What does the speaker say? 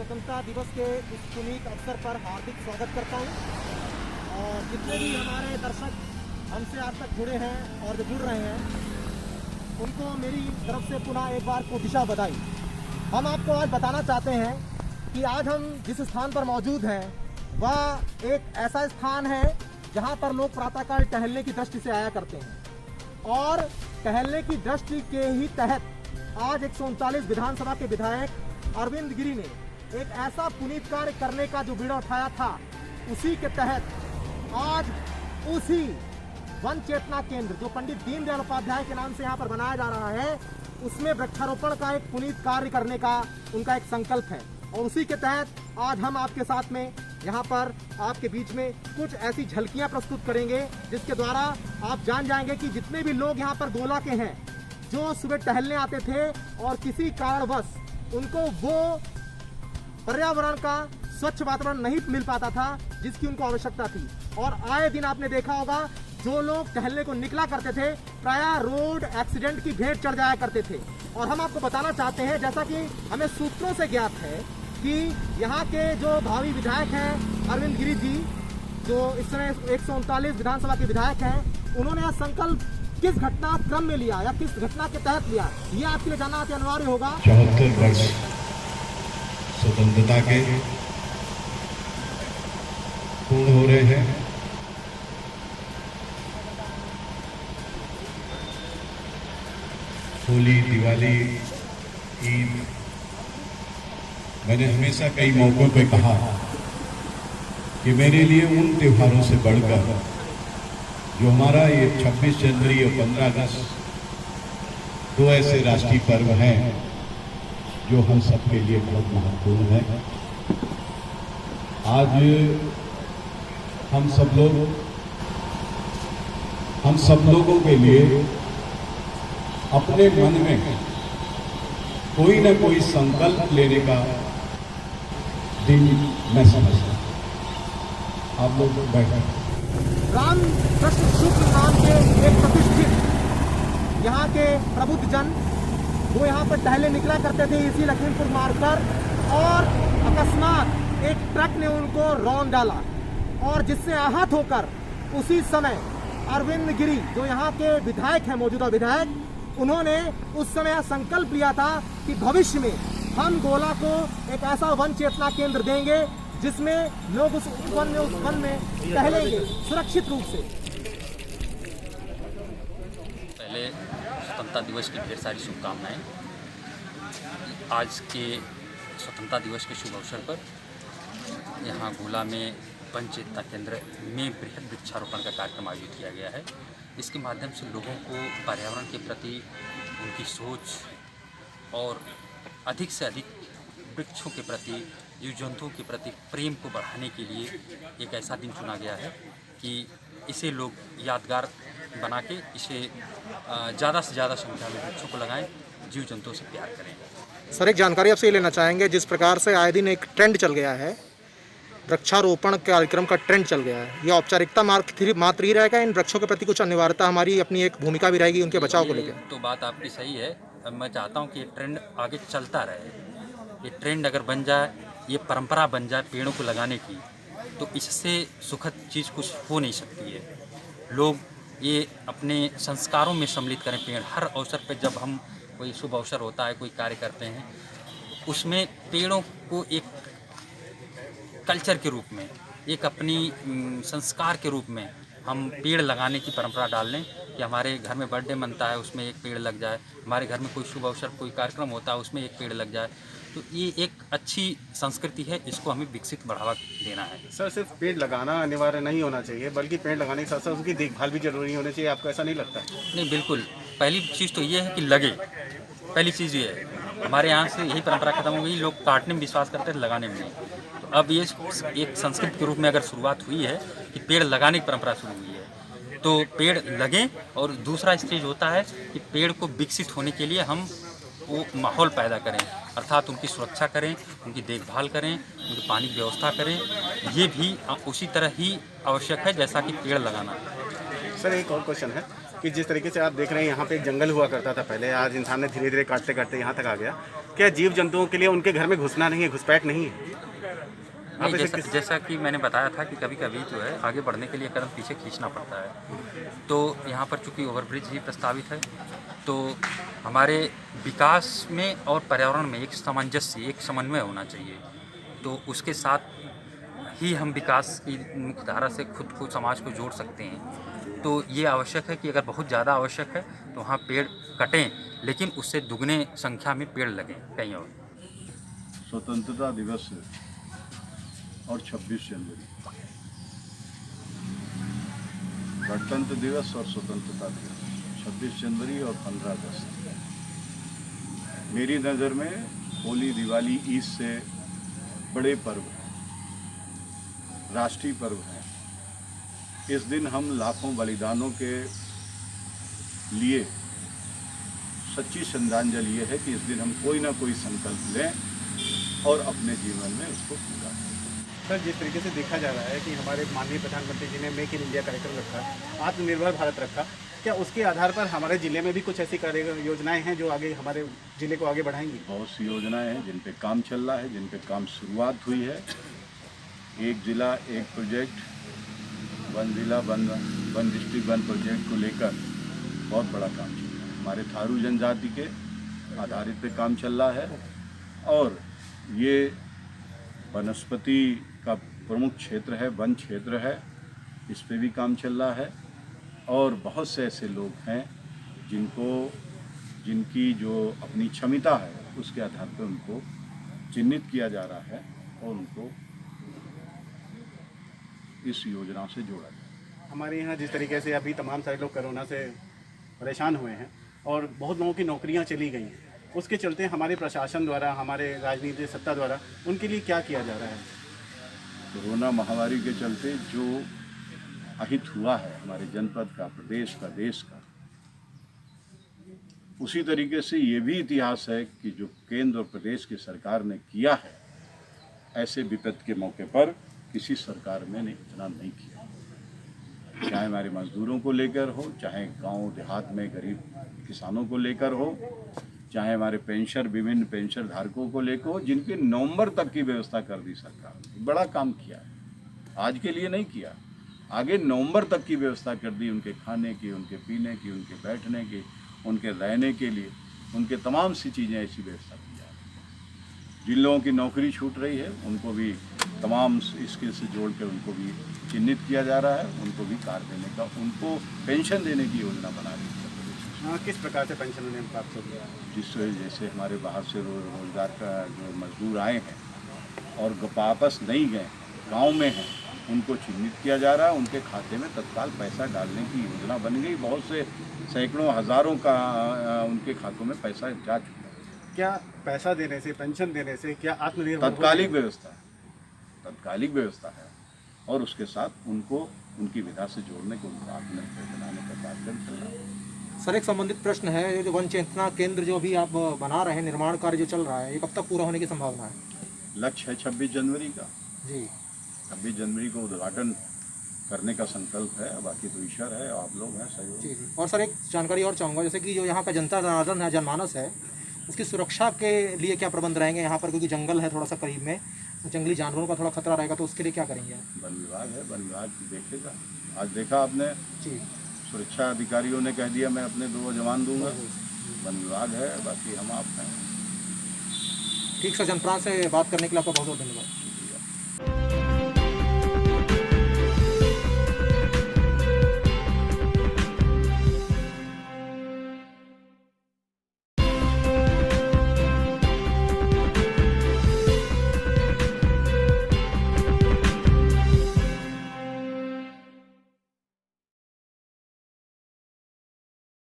स्वतंत्रता दिवस के इस पुनीत अवसर पर हार्दिक स्वागत करता हूं। और जितने भी हमारे दर्शक हमसे आज तक जुड़े हैं और जो जुड़ रहे हैं उनको मेरी तरफ से पुनः एक बार कोटिशा बधाई। हम आपको आज बताना चाहते हैं कि आज हम जिस स्थान पर मौजूद हैं वह एक ऐसा स्थान है जहां पर लोग प्रातःकाल टहलने की दृष्टि से आया करते हैं। और टहलने की दृष्टि के ही तहत आज 139 विधानसभा के विधायक अरविंद गिरी ने एक ऐसा पुनीत कार्य करने का जो बीड़ा उठाया था, उसी के तहत आज उसी वन चेतना केंद्र जो पंडित दीनदयाल उपाध्याय के नाम से यहाँ पर बनाया जा रहा है, उसमें वृक्षारोपण का एक पुनीत कार्य करने का उनका एक संकल्प है। और उसी के तहत आज हम आपके साथ में यहाँ पर आपके बीच में कुछ ऐसी झलकियाँ प्रस्तुत करेंगे जिसके द्वारा आप जान जाएंगे कि जितने भी लोग यहाँ पर गोला के हैं जो सुबह टहलने आते थे और किसी कारणवश उनको वो पर्यावरण का स्वच्छ वातावरण नहीं मिल पाता था जिसकी उनको आवश्यकता थी, और आए दिन आपने देखा होगा जो लोग टहलने को निकला करते थे प्रायः रोड एक्सीडेंट की भेंट चढ़ जाया करते थे। और हम आपको बताना चाहते हैं, जैसा कि हमें सूत्रों से ज्ञात है कि यहाँ के जो भावी विधायक हैं अरविंद गिरी जी, जो इस समय 139 विधानसभा के विधायक हैं, उन्होंने यह संकल्प किस घटना क्रम में लिया या किस घटना के तहत लिया, ये आपके लिए जानना अनिवार्य होगा। 74 वर्ष स्वतंत्रता के पूर्ण हो रहे हैं। होली, दिवाली, ईद, मैंने हमेशा कई मौकों पे कहा कि मेरे लिए उन त्योहारों से बढ़कर जो हमारा ये 26 जनवरी और 15 अगस्त दो ऐसे राष्ट्रीय पर्व हैं जो हम सबके लिए बहुत महत्वपूर्ण है। आज हम सब लोगों के लिए अपने मन में कोई न कोई संकल्प लेने का दिन मैं समझता हूं। आप लोग बैठे। राम कृष्ण शुक्ल नाम के एक प्रतिष्ठित यहाँ के प्रबुद्ध जन वो यहाँ पर टहले निकला करते थे इसी लखीमपुर मार्ग पर, और अकस्मात एक ट्रक ने उनको रौंद डाला और जिससे आहत होकर उसी समय अरविंद गिरी जो यहाँ के विधायक हैं, मौजूदा विधायक, उन्होंने उस समय संकल्प लिया था कि भविष्य में हम गोला को एक ऐसा वन चेतना केंद्र देंगे जिसमें लोग उस वन में टहलेंगे सुरक्षित रूप से। पहले स्वतंत्रता दिवस की ढेर सारी शुभकामनाएं। आज के स्वतंत्रता दिवस के शुभ अवसर पर यहाँ गोला में वन चेतना केंद्र में बृहद वृक्षारोपण का कार्यक्रम आयोजित किया गया है। इसके माध्यम से लोगों को पर्यावरण के प्रति उनकी सोच और अधिक से अधिक वृक्षों के प्रति, जीव जंतुओं के प्रति प्रेम को बढ़ाने के लिए एक ऐसा दिन चुना गया है कि इसे लोग यादगार बना के इसे ज़्यादा से ज़्यादा संख्या में वृक्षों को लगाएं, जीव जंतुओं से प्यार करें। सर, एक जानकारी आपसे ये लेना चाहेंगे, जिस प्रकार से आए दिन एक ट्रेंड चल गया है, वृक्षारोपण कार्यक्रम का ट्रेंड चल गया है, यह औपचारिकता मात्र ही रहेगा, इन वृक्षों के प्रति कुछ अनिवार्यता हमारी अपनी एक भूमिका भी रहेगी उनके बचाव को लेकर? तो बात आपकी सही है। मैं चाहता हूँ कि ये ट्रेंड आगे चलता रहे। ये ट्रेंड अगर बन जाए, ये परंपरा बन जाए पेड़ों को लगाने की, तो इससे सुखद चीज़ कुछ हो नहीं सकती है। लोग ये अपने संस्कारों में सम्मिलित करें पेड़। हर अवसर पर जब हम कोई शुभ अवसर होता है, कोई कार्य करते हैं, उसमें पेड़ों को एक कल्चर के रूप में, एक अपनी संस्कार के रूप में हम पेड़ लगाने की परंपरा डाल लें कि हमारे घर में बर्थडे मनता है उसमें एक पेड़ लग जाए, हमारे घर में कोई शुभ अवसर, कोई कार्यक्रम होता है उसमें एक पेड़ लग जाए। तो ये एक अच्छी संस्कृति है, इसको हमें विकसित बढ़ावा देना है। सर, सिर्फ पेड़ लगाना अनिवार्य नहीं होना चाहिए, बल्कि पेड़ लगाने के साथ साथ उसकी देखभाल भी जरूरी होनी चाहिए। आपको ऐसा नहीं लगता? नहीं, बिल्कुल। पहली चीज़ तो ये है कि लगे। पहली चीज़ ये है, हमारे यहाँ से यही परंपरा खत्म हो गई, लोग काटने में विश्वास करते हैं, लगाने में नहीं। तो अब ये एक संस्कृति के रूप में अगर शुरुआत हुई है कि पेड़ लगाने की परंपरा शुरू हुई है, तो पेड़ लगें। और दूसरा स्टेज होता है कि पेड़ को विकसित होने के लिए हम वो माहौल पैदा करें, अर्थात उनकी सुरक्षा करें, उनकी देखभाल करें, उनकी पानी की व्यवस्था करें। ये भी उसी तरह ही आवश्यक है जैसा कि पेड़ लगाना। सर, एक और क्वेश्चन है कि जिस तरीके से आप देख रहे हैं यहाँ पे एक जंगल हुआ करता था पहले, आज इंसान ने धीरे धीरे काटते काटते यहाँ तक आ गया। क्या जीव जंतुओं के लिए उनके घर में घुसना नहीं है, घुसपैठ नहीं है? नहीं, जैसा कि मैंने बताया था कि कभी कभी जो है आगे बढ़ने के लिए कदम पीछे खींचना पड़ता है। तो यहाँ पर चूँकि ओवरब्रिज ही प्रस्तावित है, तो हमारे विकास में और पर्यावरण में एक सामंजस्य, एक समन्वय होना चाहिए। तो उसके साथ ही हम विकास की मुख्यधारा से खुद को, समाज को जोड़ सकते हैं। तो ये आवश्यक है कि अगर बहुत ज़्यादा आवश्यक है तो वहाँ पेड़ कटें, लेकिन उससे दुगने संख्या में पेड़ लगें कहीं और। स्वतंत्रता दिवस और 26 जनवरी, गणतंत्र दिवस और स्वतंत्रता दिवस, 26 जनवरी और 15 अगस्त। मेरी नज़र में होली, दिवाली, ईद से बड़े पर्व हैं, राष्ट्रीय पर्व हैं। इस दिन हम लाखों बलिदानों के लिए सच्ची श्रद्धांजलि ये है कि इस दिन हम कोई ना कोई संकल्प लें और अपने जीवन में उसको पूरा करें। सर, जिस तरीके से देखा जा रहा है कि हमारे माननीय प्रधानमंत्री जी ने मेक इन इंडिया कार्यक्रम रखा, आत्मनिर्भर भारत रखा, क्या उसके आधार पर हमारे ज़िले में भी कुछ ऐसी योजनाएं हैं जो आगे हमारे ज़िले को आगे बढ़ाएंगी? बहुत सी योजनाएं हैं जिन पे काम चल रहा है, जिन पे काम शुरुआत हुई है। एक ज़िला एक प्रोजेक्ट, वन ज़िला वन डिस्ट्रिक्ट वन प्रोजेक्ट को लेकर बहुत बड़ा काम चल रहा है। हमारे थारू जनजाति के आधारित पे काम चल रहा है और ये वनस्पति का प्रमुख क्षेत्र है, वन क्षेत्र है, इस पे भी काम चल रहा है। और बहुत से ऐसे लोग हैं जिनकी जो अपनी क्षमता है उसके आधार पर उनको चिन्हित किया जा रहा है और उनको इस योजना से जोड़ा जाए। हमारे यहाँ जिस तरीके से अभी तमाम सारे लोग कोरोना से परेशान हुए हैं और बहुत लोगों की नौकरियाँ चली गई हैं, उसके चलते हमारे प्रशासन द्वारा, हमारे राजनीतिक सत्ता द्वारा उनके लिए क्या किया जा रहा है? कोरोना महामारी के चलते जो अहित हुआ है हमारे जनपद का, प्रदेश का, देश का, उसी तरीके से ये भी इतिहास है कि जो केंद्र और प्रदेश की सरकार ने किया है, ऐसे विपत्ति के मौके पर किसी सरकार ने इतना नहीं किया। चाहे हमारे मजदूरों को लेकर हो, चाहे गांव देहात में गरीब किसानों को लेकर हो, चाहे हमारे पेंशन, विभिन्न पेंशन धारकों को लेकर हो, जिनके नवंबर तक की व्यवस्था कर दी सरकार ने। बड़ा काम किया है, आज के लिए नहीं किया, आगे नवंबर तक की व्यवस्था कर दी, उनके खाने की, उनके पीने की, उनके बैठने की, उनके रहने के लिए, उनके तमाम सी चीज़ें ऐसी व्यवस्था की जा रही है। जिन लोगों की नौकरी छूट रही है उनको भी तमाम स्किल से जोड़कर उनको भी चिन्हित किया जा रहा है, उनको भी कार्ड देने का, उनको पेंशन देने की योजना बना रही है। हाँ, किस प्रकार से पेंशन उन्हें प्राप्त होगी? जैसे हमारे बाहर से रोजगार का जो मजदूर आए हैं और वापस नहीं गए, गांव में हैं, उनको चिन्हित किया जा रहा है, उनके खाते में तत्काल पैसा डालने की योजना बन गई। बहुत से सैकड़ों हज़ारों का उनके खातों में पैसा जा चुका है। क्या पैसा देने से, पेंशन देने से क्या आत्मनिर्भर? तात्कालिक व्यवस्था है और उसके साथ उनको उनकी विधा से जोड़ने को, उनको आत्मनिर्भर बनाने का कार्यक्रम चल रहा है। सर, एक संबंधित प्रश्न है, जो वन चेतना केंद्र जो भी आप बना रहे हैं, निर्माण कार्य जो चल रहा है, ये कब तक पूरा होने की संभावना है? लक्ष्य है 26 जनवरी का जी। 26 जनवरी को उद्घाटन करने का संकल्प है, बाकी तो ईश्वर है, आप लोग हैं, सहयोग। जी जी। और सर, एक जानकारी और चाहूँगा, जैसे कि जो यहाँ का जनता जनार्दन है, जनमानस है, उसकी सुरक्षा के लिए क्या प्रबंध रहेंगे यहाँ पर? क्योंकि जंगल है थोड़ा सा करीब में, जंगली जानवरों का थोड़ा खतरा रहेगा, तो उसके लिए क्या करेंगे? वन विभाग है, वन विभाग देखेगा। आज देखा आपने, जी, सुरक्षा अधिकारियों ने कह दिया मैं अपने 2 जवान दूंगा। वन विभाग है, बाकी हम आप हैं। ठीक सर, जनप्राण से बात करने के लिए आपका बहुत बहुत धन्यवाद।